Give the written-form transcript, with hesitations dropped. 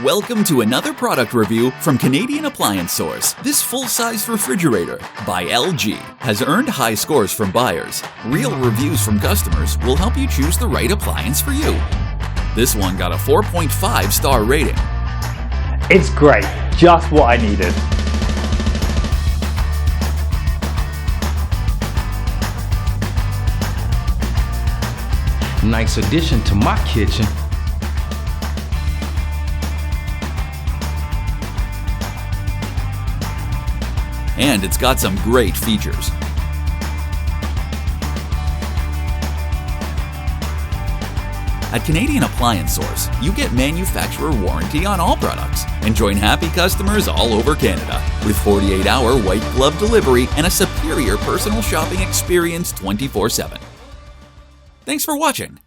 Welcome to another product review from Canadian Appliance Source. This full-size refrigerator by LG has earned high scores from buyers. Real reviews from customers will help you choose the right appliance for you. This one got a 4.5-star rating. It's great, just what I needed. Nice addition to my kitchen. And it's got some great features. At Canadian Appliance Source, you get manufacturer warranty on all products and join happy customers all over Canada with 48-hour white glove delivery and a superior personal shopping experience 24/7. Thanks for watching.